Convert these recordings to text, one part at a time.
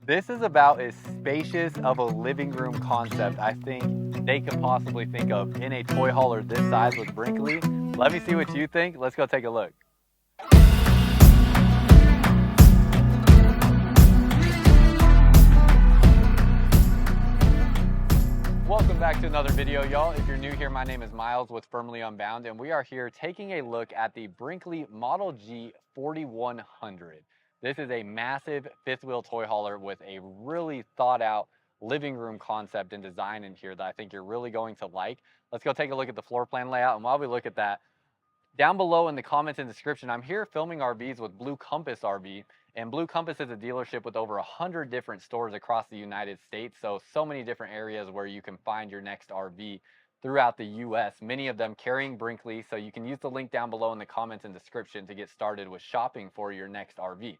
This is about as spacious of a living room concept I think they could possibly think of in a toy hauler this size with Brinkley. Let me see what you think. Let's go take a look. Welcome back to another video, y'all. If you're new here, my name is Miles with Firmly Unbound, and we are here taking a look at the Brinkley Model G 4100. This is a massive fifth wheel toy hauler with a really thought out living room concept and design in here that I think you're really going to like. Let's go take a look at the floor plan layout, and while we look at that, down below in the comments and description, I'm here filming RVs with Blue Compass RV, and Blue Compass is a dealership with over 100 different stores across the United States, so many different areas where you can find your next RV throughout the US, many of them carrying Brinkley, so you can use the link down below in the comments and description to get started with shopping for your next RV.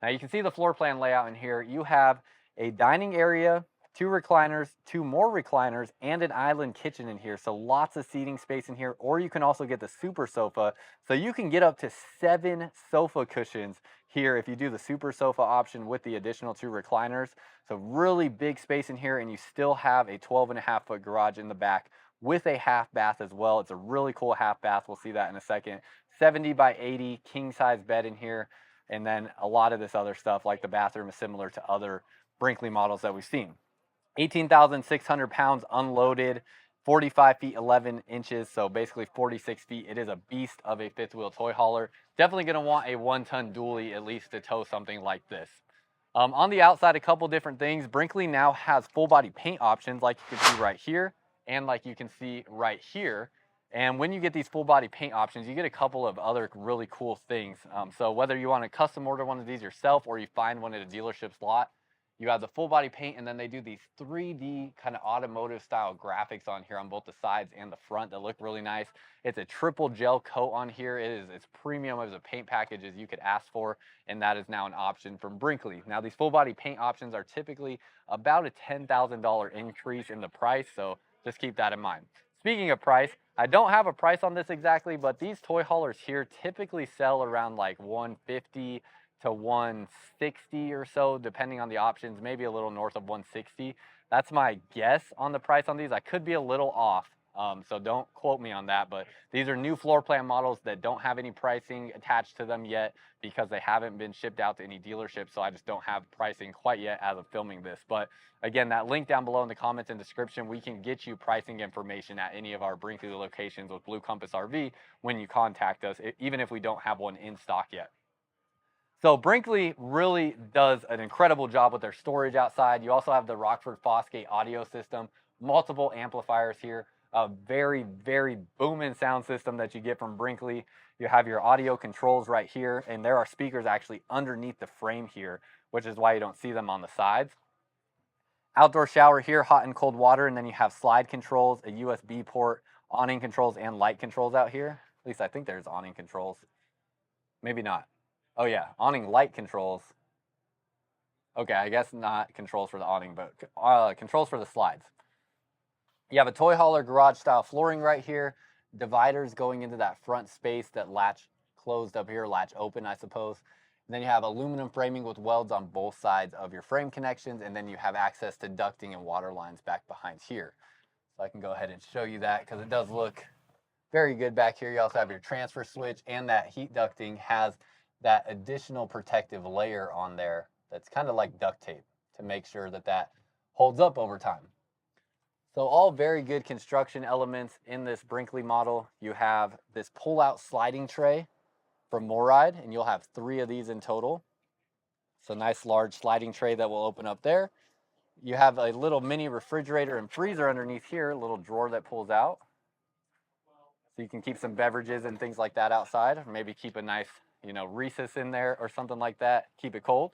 Now you can see the floor plan layout in here. You have a dining area, 2 recliners, 2 more recliners, and an island kitchen in here. So lots of seating space in here, or you can also get the super sofa. So you can get up to 7 sofa cushions here if you do the super sofa option with the additional 2 recliners. So really big space in here, and you still have a 12.5-foot garage in the back with a half bath as well. It's a really cool half bath. We'll see that in a second. 70 by 80 king size bed in here. And then a lot of this other stuff, like the bathroom, is similar to other Brinkley models that we've seen. 18,600 pounds unloaded, 45 feet 11 inches, so basically 46 feet. It is a beast of a fifth wheel toy hauler. Definitely going to want a 1-ton dually at least to tow something like this. On the outside, a couple different things. Brinkley now has full body paint options like you can see right here and like you can see right here. And when you get these full body paint options, you get a couple of other really cool things. So whether you want to custom order one of these yourself or you find one at a dealership's lot, you have the full body paint, and then they do these 3D kind of automotive style graphics on here on both the sides and the front that look really nice. It's a triple gel coat on here. It's premium as a paint package as you could ask for, and that is now an option from Brinkley. Now these full body paint options are typically about a $10,000 increase in the price, so just keep that in mind. Speaking of price, I don't have a price on this exactly, but these toy haulers here typically sell around like $150 to $160 or so, depending on the options, maybe a little north of $160. That's my guess on the price on these. I could be a little off, so don't quote me on that, but these are new floor plan models that don't have any pricing attached to them yet because they haven't been shipped out to any dealership, so I just don't have pricing quite yet as of filming this. But again, that link down below in the comments and description, we can get you pricing information at any of our Brinkley locations with Blue Compass RV when you contact us, even if we don't have one in stock yet. So Brinkley really does an incredible job with their storage outside. You also have the Rockford Fosgate audio system, multiple amplifiers here, a very, very booming sound system that you get from Brinkley. You have your audio controls right here, and there are speakers actually underneath the frame here, which is why you don't see them on the sides. Outdoor shower here, hot and cold water, and then you have slide controls, a USB port, awning controls, and light controls out here. At least I think there's awning controls. Maybe not. Oh yeah, awning light controls. Okay, I guess not controls for the awning, but controls for the slides. You have a toy hauler garage style flooring right here, dividers going into that front space that latch closed up here, latch open, I suppose. And then you have aluminum framing with welds on both sides of your frame connections, and then you have access to ducting and water lines back behind here. So I can go ahead and show you that because it does look very good back here. You also have your transfer switch, and that heat ducting has that additional protective layer on there that's kind of like duct tape to make sure that that holds up over time. So all very good construction elements in this Brinkley model. You have this pull-out sliding tray from Moride, and you'll have 3 of these in total. So nice large sliding tray that will open up there. You have a little mini refrigerator and freezer underneath here, a little drawer that pulls out. So you can keep some beverages and things like that outside, or maybe keep a nice Reese's in there or something like that, keep it cold.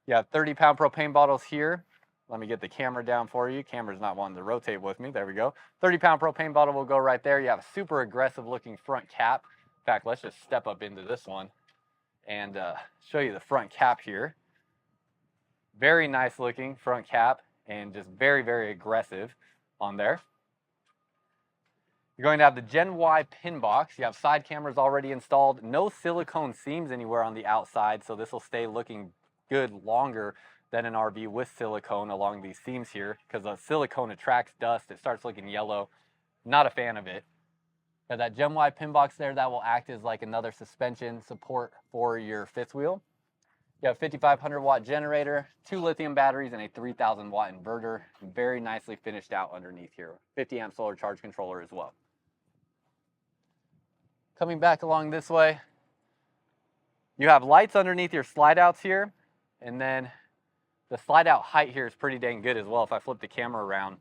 You have 30-pound propane bottles here. Let me get the camera down for you. Camera's not wanting to rotate with me. There we go. 30-pound propane bottle will go right there. You have a super aggressive looking front cap. In fact, let's just step up into this one and show you the front cap here. Very nice looking front cap and just very, very aggressive on there. You're going to have the Gen Y pin box. You have side cameras already installed. No silicone seams anywhere on the outside, so this will stay looking good longer than an RV with silicone along these seams here, because the silicone attracts dust. It starts looking yellow. Not a fan of it. Got that gem wide pin box there that will act as like another suspension support for your fifth wheel. You have a 5,500 watt generator, 2 lithium batteries, and a 3,000 watt inverter. Very nicely finished out underneath here. 50 amp solar charge controller as well. Coming back along this way, you have lights underneath your slide outs here, and then the slide out height here is pretty dang good as well. If I flip the camera around,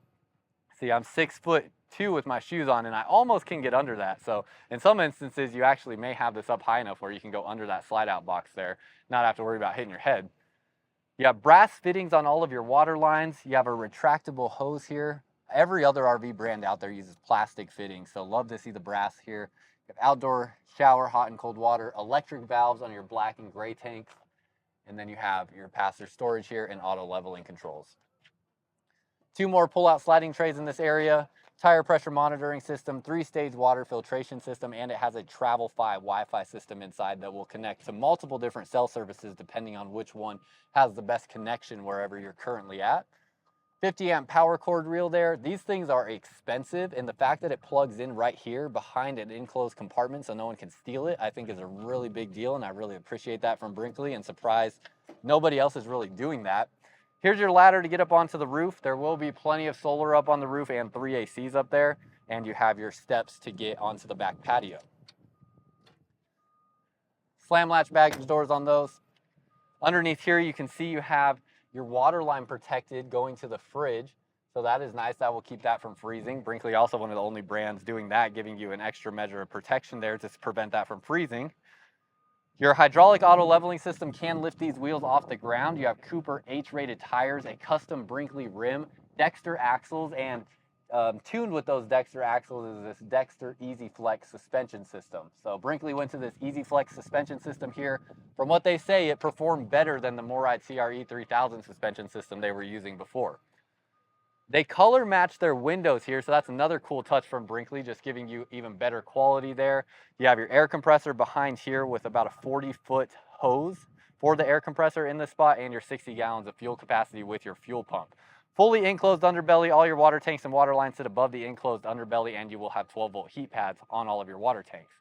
see, I'm 6'2" with my shoes on, and I almost can get under that. So in some instances, you actually may have this up high enough where you can go under that slide out box there, not have to worry about hitting your head. You have brass fittings on all of your water lines. You have a retractable hose here. Every other RV brand out there uses plastic fittings, so love to see the brass here. You have outdoor shower, hot and cold water, electric valves on your black and gray tanks, and then you have your passenger storage here and auto leveling controls. 2 more pull-out sliding trays in this area, tire pressure monitoring system, 3-stage water filtration system, and it has a TravelFi Wi-Fi system inside that will connect to multiple different cell services depending on which one has the best connection wherever you're currently at. 50 amp power cord reel there. These things are expensive, and the fact that it plugs in right here behind an enclosed compartment so no one can steal it, I think is a really big deal, and I really appreciate that from Brinkley, and surprised nobody else is really doing that. Here's your ladder to get up onto the roof. There will be plenty of solar up on the roof and 3 ACs up there, and you have your steps to get onto the back patio. Slam latch baggage doors on those. Underneath here, you can see you have your water line protected going to the fridge. So that is nice. That will keep that from freezing. Brinkley also one of the only brands doing that, giving you an extra measure of protection there to prevent that from freezing. Your hydraulic auto leveling system can lift these wheels off the ground. You have Cooper H-rated tires, a custom Brinkley rim, Dexter axles, and tuned with those Dexter axles is this Dexter Easy Flex suspension system. So Brinkley went to this Easy Flex suspension system here. From what they say, it performed better than the Moride CRE 3000 suspension system they were using before. They color match their windows here, so that's another cool touch from Brinkley, just giving you even better quality there. You have your air compressor behind here with about a 40-foot hose for the air compressor in this spot, and your 60 gallons of fuel capacity with your fuel pump. Fully enclosed underbelly, all your water tanks and water lines sit above the enclosed underbelly, and you will have 12-volt heat pads on all of your water tanks.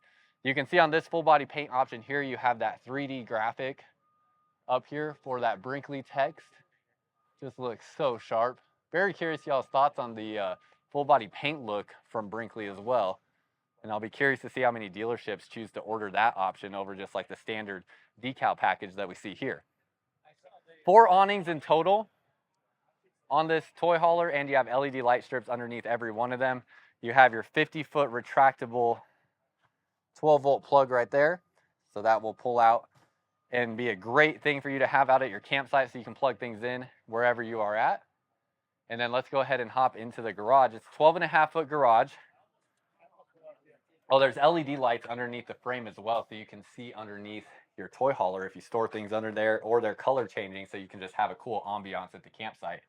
You can see on this full body paint option here, you have that 3D graphic up here for that Brinkley text. Just looks so sharp. Very curious y'all's thoughts on the full body paint look from Brinkley as well. And I'll be curious to see how many dealerships choose to order that option over just like the standard decal package that we see here. 4 awnings in total on this toy hauler, and you have LED light strips underneath every one of them. You have your 50-foot retractable 12-volt plug right there. So that will pull out and be a great thing for you to have out at your campsite so you can plug things in wherever you are at. And then let's go ahead and hop into the garage. It's 12.5-foot garage. Oh, there's LED lights underneath the frame as well, so you can see underneath your toy hauler if you store things under there, or they're color changing so you can just have a cool ambiance at the campsite.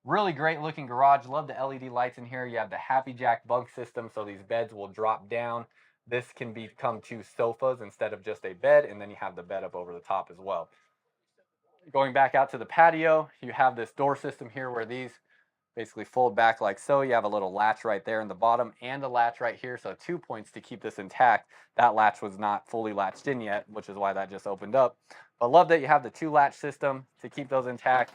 Really great looking garage. Love the LED lights in here. You have the Happy Jack bunk system, so these beds will drop down. This can become 2 sofas instead of just a bed, and then you have the bed up over the top as well. Going back out to the patio, you have this door system here where these basically fold back like so. You have a little latch right there in the bottom and a latch right here, so 2 points to keep this intact. That latch was not fully latched in yet, which is why that just opened up. But love that you have the 2 latch system to keep those intact.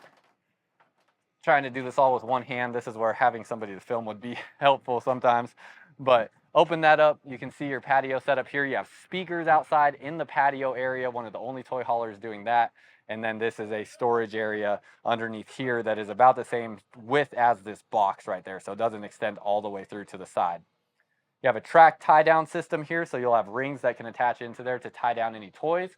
Trying to do this all with one hand. This is where having somebody to film would be helpful sometimes. But open that up, you can see your patio setup here. You have speakers outside in the patio area, one of the only toy haulers doing that. And then this is a storage area underneath here that is about the same width as this box right there, so it doesn't extend all the way through to the side. You have a track tie down system here, so you'll have rings that can attach into there to tie down any toys.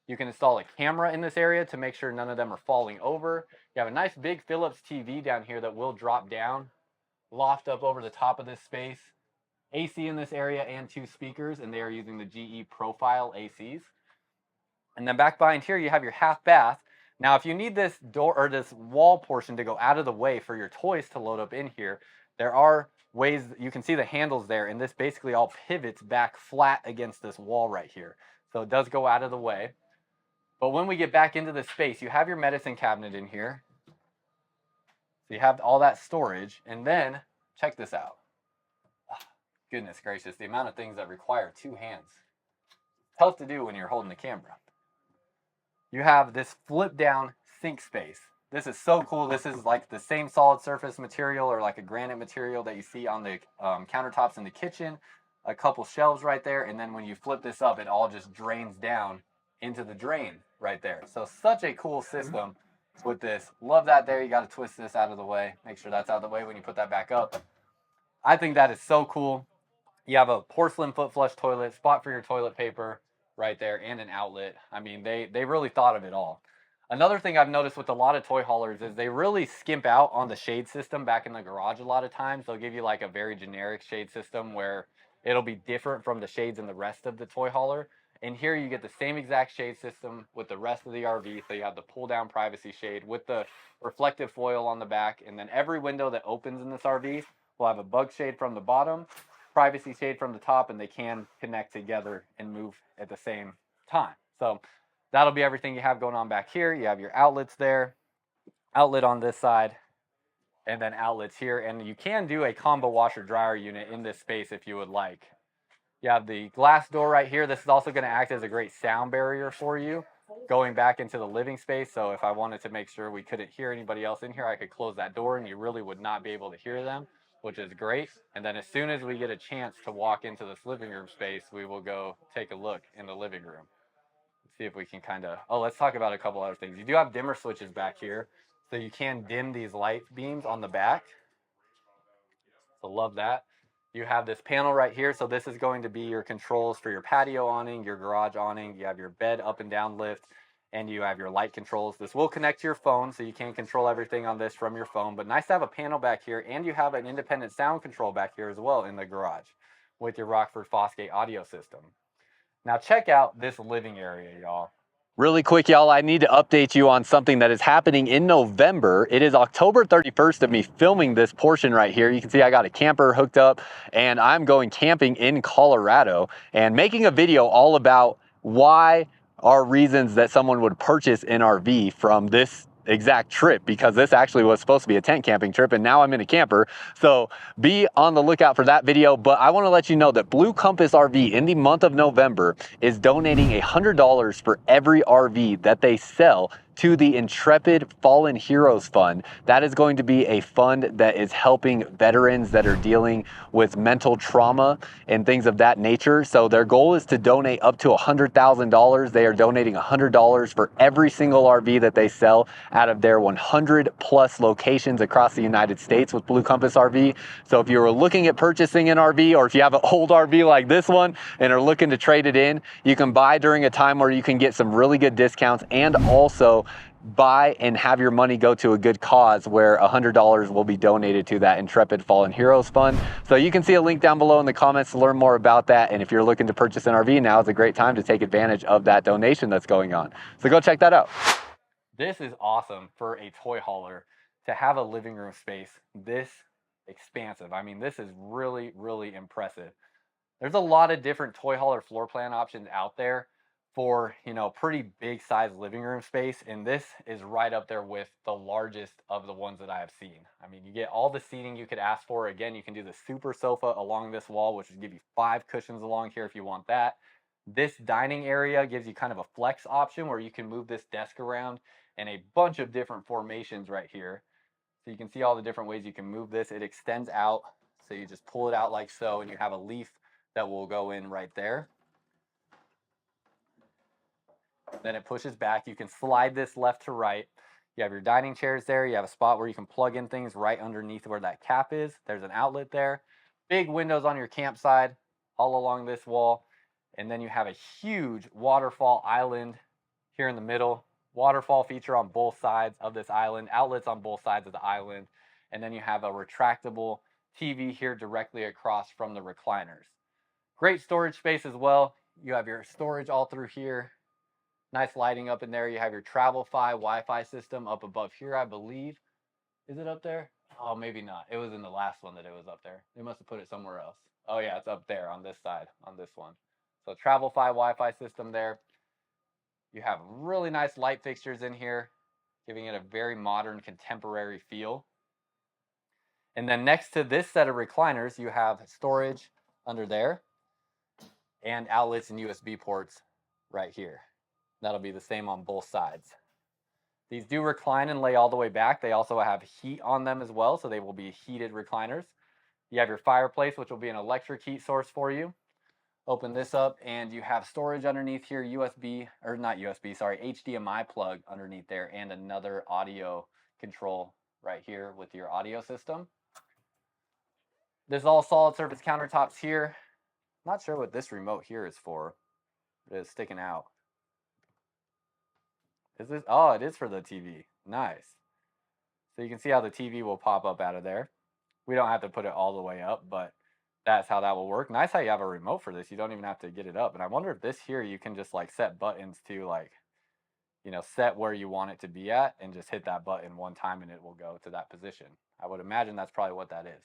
You can install a camera in this area to make sure none of them are falling over. You have a nice big Philips TV down here that will drop down, loft up over the top of this space. AC in this area and 2 speakers, and they are using the GE Profile ACs. And then back behind here, you have your half bath. Now, if you need this door or this wall portion to go out of the way for your toys to load up in here, there are ways. You can see the handles there, and this basically all pivots back flat against this wall right here. So it does go out of the way. But when we get back into the space, you have your medicine cabinet in here. So you have all that storage, and then check this out. Oh, goodness gracious, the amount of things that require two hands. Tough to do when you're holding the camera. You have this flip down sink space. This is so cool. This is like the same solid surface material or like a granite material that you see on the countertops in the kitchen. A couple shelves right there, and then when you flip this up, it all just drains down into the drain right there. So such a cool system with this. Love that there. You got to twist this out of the way. Make sure that's out of the way when you put that back up. I think that is so cool. You have a porcelain foot flush toilet, spot for your toilet paper right there, and an outlet. I mean, they really thought of it all. Another thing I've noticed with a lot of toy haulers is they really skimp out on the shade system back in the garage a lot of times. They'll give you like a very generic shade system where it'll be different from the shades in the rest of the toy hauler. And here you get the same exact shade system with the rest of the RV. So you have the pull down privacy shade with the reflective foil on the back. And then every window that opens in this RV will have a bug shade from the bottom, privacy shade from the top, and they can connect together and move at the same time. So that'll be everything you have going on back here. You have your outlets there, outlet on this side, and then outlets here. And you can do a combo washer dryer unit in this space if you would like. You have the glass door right here. This is also going to act as a great sound barrier for you going back into the living space. So if I wanted to make sure we couldn't hear anybody else in here, I could close that door and you really would not be able to hear them, which is great. And then as soon as we get a chance to walk into this living room space, we will go take a look in the living room. See if we can kind of, let's talk about a couple other things. You do have dimmer switches back here, so you can dim these light beams on the back. So love that. You have this panel right here. So this is going to be your controls for your patio awning, your garage awning. You have your bed up and down lift, and you have your light controls. This will connect to your phone, so you can control everything on this from your phone. But nice to have a panel back here, and you have an independent sound control back here as well in the garage with your Rockford Fosgate audio system. Now check out this living area, y'all. Really quick, y'all, I need to update you on something that is happening in November. It is October 31st of me filming this portion right here. You can see I got a camper hooked up and I'm going camping in Colorado and making a video all about why are reasons that someone would purchase an RV from this exact trip, because this actually was supposed to be a tent camping trip and now I'm in a camper. So be on the lookout for that video. But I want to let you know that Blue Compass RV in the month of November is donating $100 for every RV that they sell to the Intrepid Fallen Heroes Fund. That is going to be a fund that is helping veterans that are dealing with mental trauma and things of that nature. So their goal is to donate up to $100,000. They are donating $100 for every single RV that they sell out of their 100 plus locations across the United States with Blue Compass RV. So if you were looking at purchasing an RV, or if you have an old RV like this one and are looking to trade it in, you can buy during a time where you can get some really good discounts, and also buy and have your money go to a good cause where $100 will be donated to that Intrepid Fallen Heroes Fund. So you can see a link down below in the comments to learn more about that. And if you're looking to purchase an RV, now is a great time to take advantage of that donation that's going on. So go check that out. This is awesome for a toy hauler to have a living room space this expansive. I mean, this is really, really impressive. There's a lot of different toy hauler floor plan options out there for, pretty big size living room space. And this is right up there with the largest of the ones that I have seen. I mean, you get all the seating you could ask for. Again, you can do the super sofa along this wall, which would give you 5 cushions along here if you want that. This dining area gives you kind of a flex option where you can move this desk around in a bunch of different formations right here. So you can see all the different ways you can move this. It extends out. So you just pull it out like so, and you have a leaf that will go in right there. Then it pushes back. You can slide this left to right. You have your dining chairs there. You have a spot where you can plug in things right underneath where that cap is. There's an outlet there. Big windows on your campsite all along this wall. And then you have a huge waterfall island here in the middle. Waterfall feature on both sides of this island. Outlets on both sides of the island. And then you have a retractable TV here directly across from the recliners. Great storage space as well. You have your storage all through here. Nice lighting up in there. You have your Travel-Fi Wi-Fi system up above here, I believe. Is it up there? Oh, maybe not. It was in the last one that it was up there. They must have put it somewhere else. Oh yeah, it's up there on this side, on this one. So Travel-Fi Wi-Fi system there. You have really nice light fixtures in here, giving it a very modern, contemporary feel. And then next to this set of recliners, you have storage under there and outlets and USB ports right here. That'll be the same on both sides. These do recline and lay all the way back. They also have heat on them as well, so they will be heated recliners. You have your fireplace, which will be an electric heat source for you. Open this up and you have storage underneath here, USB, or not USB, sorry, HDMI plug underneath there, and another audio control right here with your audio system. This is all solid surface countertops here. Not sure what this remote here is for. It's sticking out. Is this? Oh, it is for the TV. Nice. So you can see how the TV will pop up out of there. We don't have to put it all the way up, but that's how that will work. Nice how you have a remote for this. You don't even have to get it up. And I wonder if this here, you can just like set buttons to like, you know, set where you want it to be at and just hit that button one time and it will go to that position. I would imagine that's probably what that is.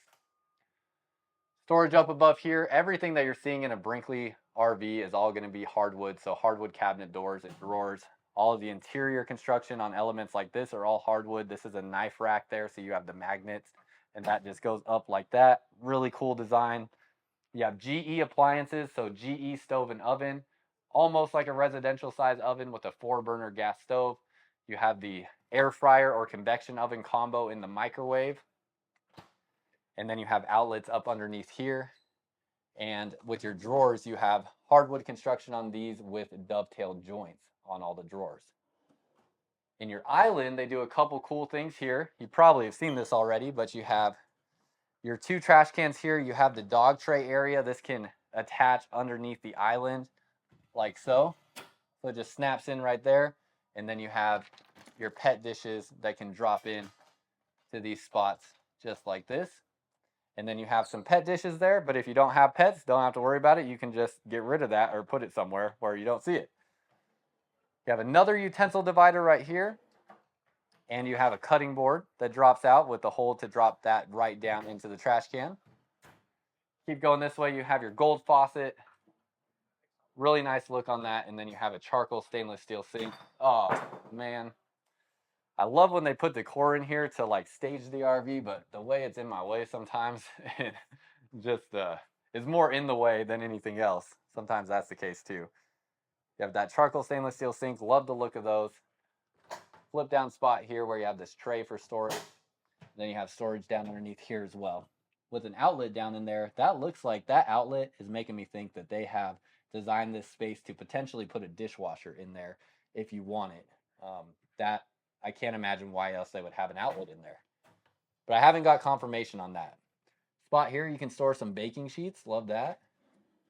Storage up above here. Everything that you're seeing in a Brinkley RV is all going to be hardwood. So hardwood cabinet doors and drawers. All of the interior construction on elements like this are all hardwood. This is a knife rack there, so you have the magnets, and that just goes up like that. Really cool design. You have GE appliances, so GE stove and oven, almost like a residential size oven with a 4-burner gas stove. You have the air fryer or convection oven combo in the microwave. And then you have outlets up underneath here. And with your drawers, you have hardwood construction on these with dovetail joints on all the drawers. In your island, they do a couple cool things here. You probably have seen this already, but you have your 2 trash cans here. You have the dog tray area. This can attach underneath the island like so. So it just snaps in right there. And then you have your pet dishes that can drop in to these spots just like this. And then you have some pet dishes there, but if you don't have pets, don't have to worry about it. You can just get rid of that or put it somewhere where you don't see it. You have another utensil divider right here, and you have a cutting board that drops out with the hole to drop that right down into the trash can. Keep going this way, you have your gold faucet. Really nice look on that, and then you have a charcoal stainless steel sink. Oh, man. I love when they put decor in here to like stage the RV, but the way it's in my way sometimes, it just is more in the way than anything else. Sometimes that's the case too. You have that charcoal stainless steel sink. Love the look of those. Flip down spot here where you have this tray for storage. Then you have storage down underneath here as well. With an outlet down in there, that looks like that outlet is making me think that they have designed this space to potentially put a dishwasher in there if you want it. That I can't imagine why else they would have an outlet in there. But I haven't got confirmation on that. Spot here, you can store some baking sheets. Love that.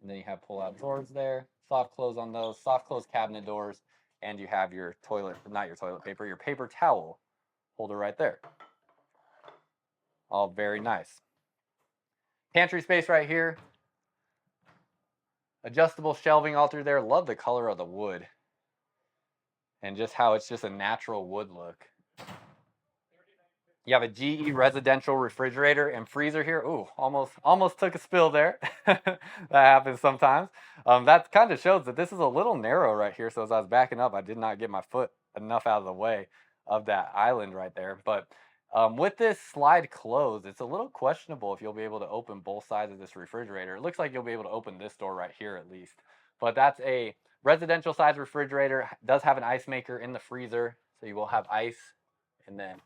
And then you have pull-out drawers there. Soft close on those. Soft close cabinet doors. And you have your toilet, not your toilet paper, your paper towel holder right there. All very nice. Pantry space right here. Adjustable shelving all through there. Love the color of the wood. And just how it's just a natural wood look. You have a GE residential refrigerator and freezer here. Ooh, almost took a spill there. That happens sometimes. That kind of shows that this is a little narrow right here. So as I was backing up, I did not get my foot enough out of the way of that island right there. But with this slide closed, it's a little questionable if you'll be able to open both sides of this refrigerator. It looks like you'll be able to open this door right here at least. But that's a residential size refrigerator. It does have an ice maker in the freezer. So you will have ice and then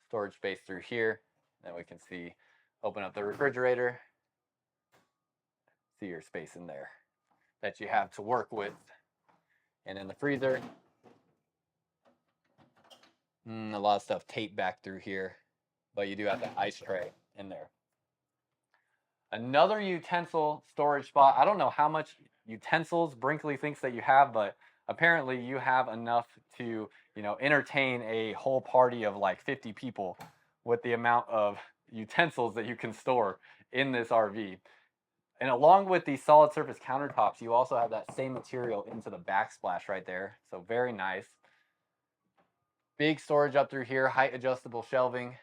storage space through here. Then we can see, open up the refrigerator, see your space in there that you have to work with. And in the freezer, a lot of stuff taped back through here, but you do have that ice tray in there. Another utensil storage spot. I don't know how much utensils Brinkley thinks that you have, but apparently you have enough to, entertain a whole party of like 50 people with the amount of utensils that you can store in this RV. And along with these solid surface countertops, you also have that same material into the backsplash right there. So very nice. Big storage up through here, height adjustable shelving.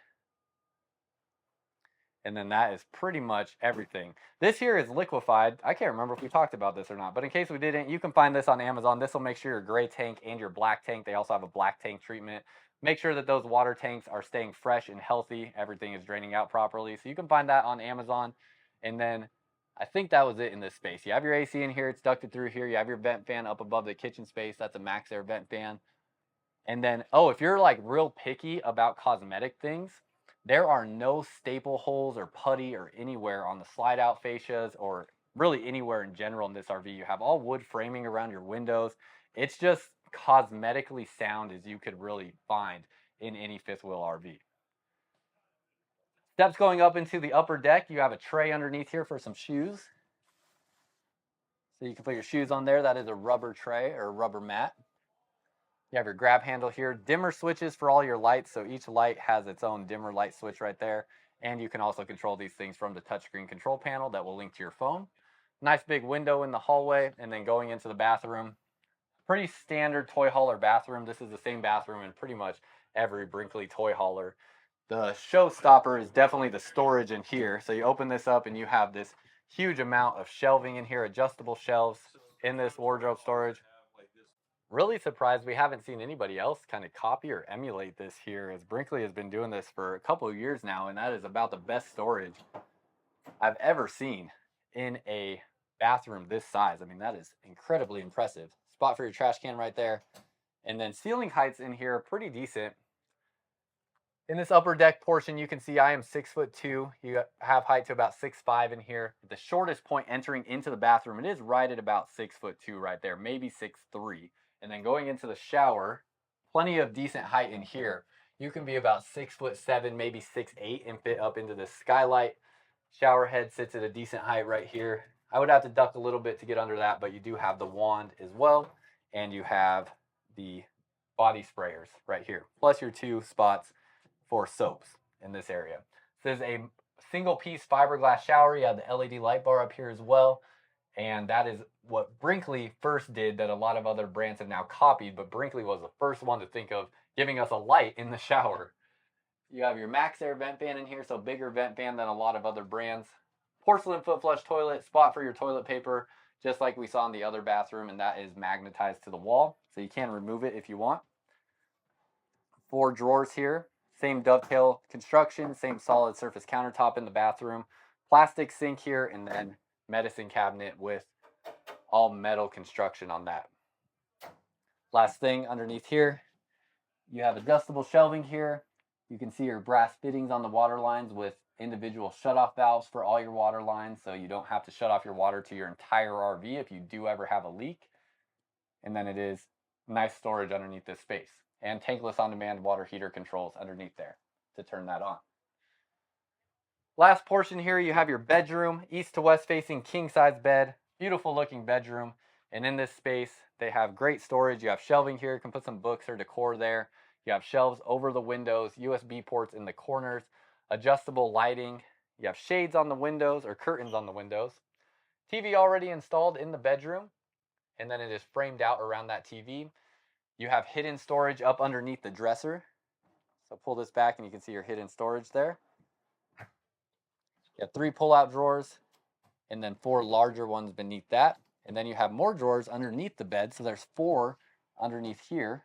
And then that is pretty much everything. This here is liquefied. I can't remember if we talked about this or not, but in case we didn't, you can find this on Amazon. This will make sure your gray tank and your black tank, they also have a black tank treatment. Make sure that those water tanks are staying fresh and healthy. Everything is draining out properly. So you can find that on Amazon. And then I think that was it in this space. You have your AC in here. It's ducted through here. You have your vent fan up above the kitchen space. That's a max air vent fan. And then, oh, if you're like real picky about cosmetic things, there are no staple holes or putty or anywhere on the slide out fascias or really anywhere in general in this RV. You have all wood framing around your windows. It's just cosmetically sound as you could really find in any fifth wheel RV. Steps going up into the upper deck. You have a tray underneath here for some shoes. So you can put your shoes on there. That is a rubber tray or rubber mat. You have your grab handle here, dimmer switches for all your lights. So each light has its own dimmer light switch right there. And you can also control these things from the touchscreen control panel that will link to your phone. Nice big window in the hallway, and then going into the bathroom. Pretty standard toy hauler bathroom. This is the same bathroom in pretty much every Brinkley toy hauler. The showstopper is definitely the storage in here. So you open this up and you have this huge amount of shelving in here, adjustable shelves in this wardrobe storage. Really surprised we haven't seen anybody else kind of copy or emulate this here, as Brinkley has been doing this for a couple of years now, and that is about the best storage I've ever seen in a bathroom this size. I mean, that is incredibly impressive. Spot for your trash can right there. And then ceiling heights in here are pretty decent. In this upper deck portion, you can see I am 6'2". You have height to about 6'5" in here. The shortest point entering into the bathroom, it is right at about 6'2" right there, maybe 6'3". And then going into the shower, plenty of decent height in here. You can be about 6'7", maybe 6'8", and fit up into the skylight. Shower head sits at a decent height right here. I would have to duck a little bit to get under that, but you do have the wand as well, and you have the body sprayers right here, plus your 2 spots for soaps in this area. This is a single piece fiberglass shower. You have the LED light bar up here as well. And that is what Brinkley first did that a lot of other brands have now copied, but Brinkley was the first one to think of giving us a light in the shower. You have your max air vent fan in here, so bigger vent fan than a lot of other brands. Porcelain foot flush toilet, spot for your toilet paper, just like we saw in the other bathroom, and that is magnetized to the wall, so you can remove it if you want. 4 drawers here, same dovetail construction, same solid surface countertop in the bathroom, plastic sink here, and then medicine cabinet with all metal construction on that. Last thing underneath here, you have adjustable shelving here. You can see your brass fittings on the water lines with individual shutoff valves for all your water lines, so you don't have to shut off your water to your entire RV if you do ever have a leak. And then it is nice storage underneath this space, and tankless on-demand water heater controls underneath there to turn that on. Last portion here, you have your bedroom, east to west facing king size bed, beautiful looking bedroom. And in this space, they have great storage. You have shelving here, you can put some books or decor there. You have shelves over the windows, USB ports in the corners, adjustable lighting. You have shades on the windows or curtains on the windows. TV already installed in the bedroom, and then it is framed out around that TV. You have hidden storage up underneath the dresser. So pull this back and you can see your hidden storage there. You have 3 pull-out drawers and then 4 larger ones beneath that. And then you have more drawers underneath the bed. So there's 4 underneath here.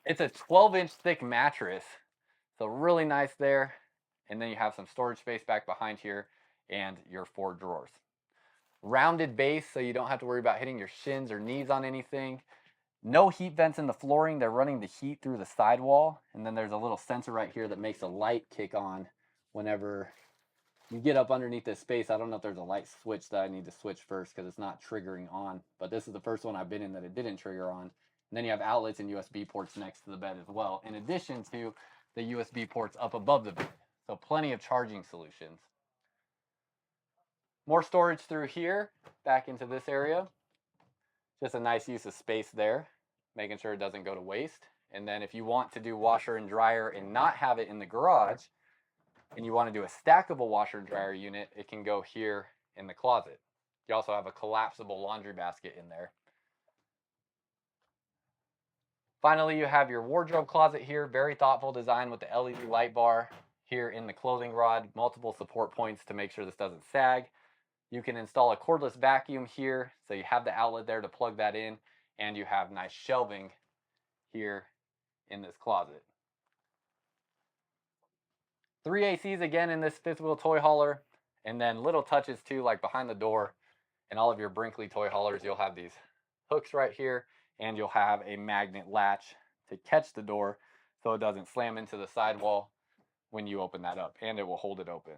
It's a 12-inch thick mattress. So really nice there. And then you have some storage space back behind here and your 4 drawers. Rounded base, so you don't have to worry about hitting your shins or knees on anything. No heat vents in the flooring. They're running the heat through the sidewall. And then there's a little sensor right here that makes a light kick on whenever you get up underneath this space. I don't know if there's a light switch that I need to switch first because it's not triggering on. But this is the first one I've been in that it didn't trigger on. And then you have outlets and USB ports next to the bed as well, in addition to the USB ports up above the bed. So plenty of charging solutions. More storage through here, back into this area. Just a nice use of space there, making sure it doesn't go to waste. And then if you want to do washer and dryer and not have it in the garage, and you want to do a stackable washer and dryer unit, it can go here in the closet. You also have a collapsible laundry basket in there. Finally, you have your wardrobe closet here, very thoughtful design with the LED light bar. here in the clothing rod, multiple support points to make sure this doesn't sag. You can install a cordless vacuum here, so you have the outlet there to plug that in, and you have nice shelving here in this closet. 3 ACs again in this fifth wheel toy hauler, and then little touches too, like behind the door and all of your Brinkley toy haulers, you'll have these hooks right here, and you'll have a magnet latch to catch the door so it doesn't slam into the sidewall when you open that up, and it will hold it open.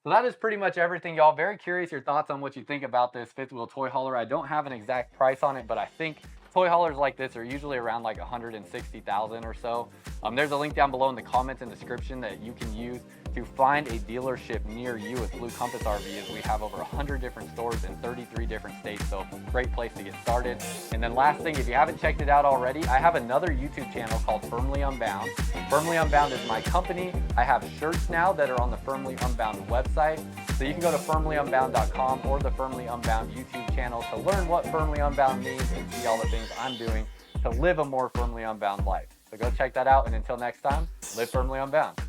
So that is pretty much everything, y'all. Very curious your thoughts on what you think about this fifth wheel toy hauler. I don't have an exact price on it, but I think toy haulers like this are usually around like 160,000 or so. There's a link down below in the comments and description that you can use to find a dealership near you with Blue Compass RV, as we have over 100 different stores in 33 different states, so great place to get started. And then last thing, if you haven't checked it out already, I have another YouTube channel called Firmly Unbound. Firmly Unbound is my company. I have shirts now that are on the Firmly Unbound website, so you can go to firmlyunbound.com or the Firmly Unbound YouTube channel to learn what Firmly Unbound means and see all the things I'm doing to live a more firmly unbound life. So go check that out, and until next time, live firmly unbound.